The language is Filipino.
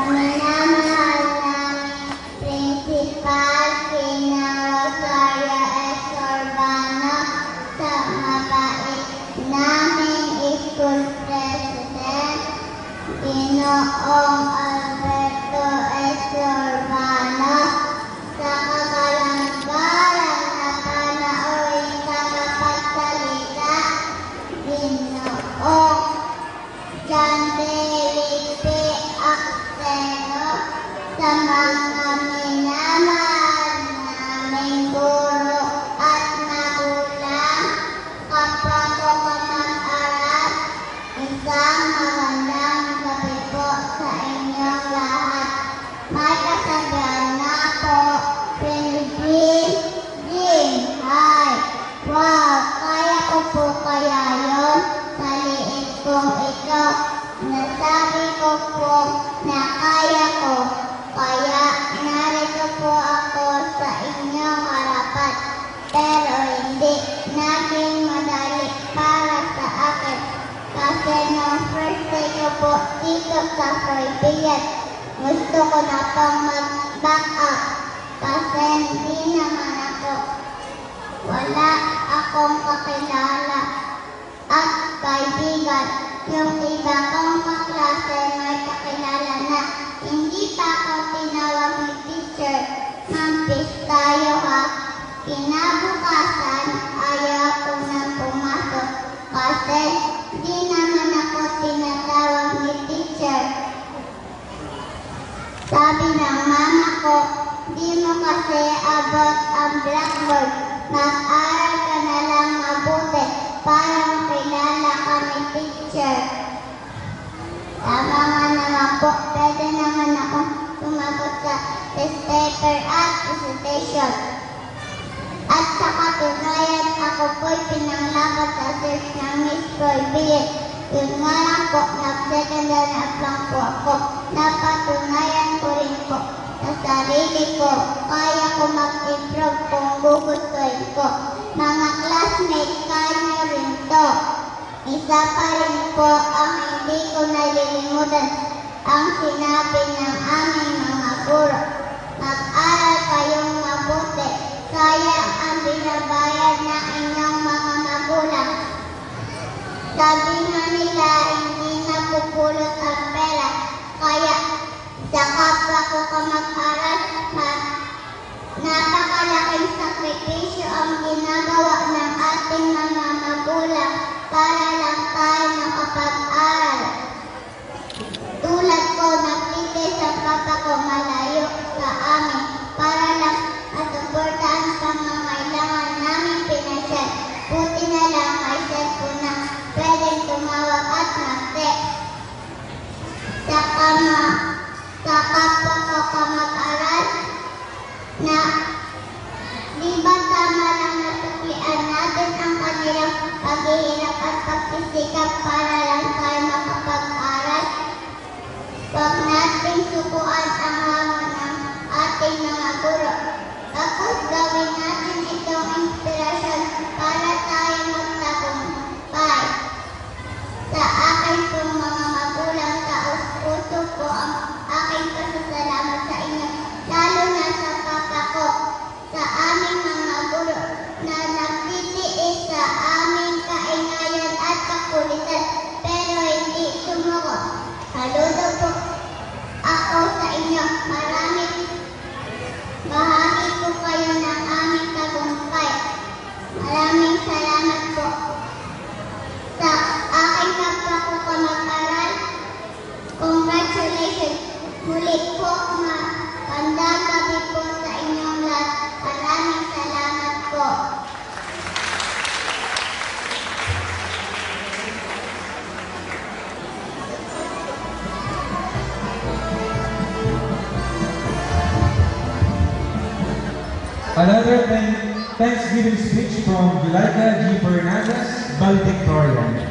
minamahal naming Principal Pina Rosario S. Urbano, sa mabait naming School President, Ginoong Alberto S. Urbano, sa kagalang-galang na panauring tagapagsalita, Ginoong John David P. Acteno, sa mga minamahal naming guro at magulang, kapwa ko kamag-aral, isang magandang gabi po sa inyong lahat. May kasagana po, Philippine Jing. Hi! Wow! Kaya ko po kaya yun? Sa liit kong ito, nasabi ko po na kaya ko. Kaya narito po ako sa inyong harapan. Pero hindi naging madali para sa akin. Kasi nung first day ko po dito sa Caribbean, gusto ko na pong mag-back up. Kasi hindi naman ako, wala akong kakilala at kaibigan. Yung iba kong kaklase may kakilala na. Hindi pa ako tinawag ni teacher. Mampis tayo ha. Kinabukasan, ayaw ko na pumasok. Kasi di naman ako tinatawag ni teacher. Sabi ng mama ko, di mo kasi abot ang blackboard. Mag-aral ka na lang mabuti para makilala ka ni teacher. Tama nga naman po, pwede naman ako sumagot sa test paper at presentation. At sa katunayan, ako po'y pinanglaban sa search ng Miss Caribbean. Yun nga lang po, nag-secondary up lang po ako. Napatunayan ko rin po sa sarili ko. Kaya ko mag-improve kung gugustuhin ko. Mga classmates, kaya nyo rin to. Isa pa rin po ang hindi ko nalilimutan, ang sinabi ng aming mga guro. Mag-aral kayong mabuti. Sayang ang binabayad na inyong mga magulang. Sabi nga nila, hindi napupulot ang pera. Kaya sa kapwa ko kamag-aral, napakalaking sakripisyo ang ginagawa ng ating mga magulang para lang tayo makapag-aral. Tulad ko, nagtitis sa papa ko malayo sa amin para lang masuportaan sa pangangailangan namin pinasyal. Buti na lang may cellphone na pwedeng tumawag at mag-text. Sa kapwa ko kamag-aral na di ba tama lang natuklian natin ang kanilang paghihirap at pagsisikap para lang tayo makapag-aral? Huwag nating sukuan ang hamon ng ating mga guro. Tapos gawin natin itong inspirasyon para tayo magtagumpay. Sa akin pong mga magulang, sa puso ko ang aking pasasalamat sa inyo, lalo na sa papa ko, sa aming mga guro na nagtitiis sa aming kaingayan at kakulitan, pero hindi sumuko. Saludo po ako sa inyo. Bahagi po kayo ng aming tagumpay. Maraming salamat po. Sa aking kapwa ko kamag-aral, congratulations. Muli po, magandang gabi po sa inyong lahat. Maraming salamat po. Another Thanksgiving speech from Vilayca G. Fernandez, Valedictorian.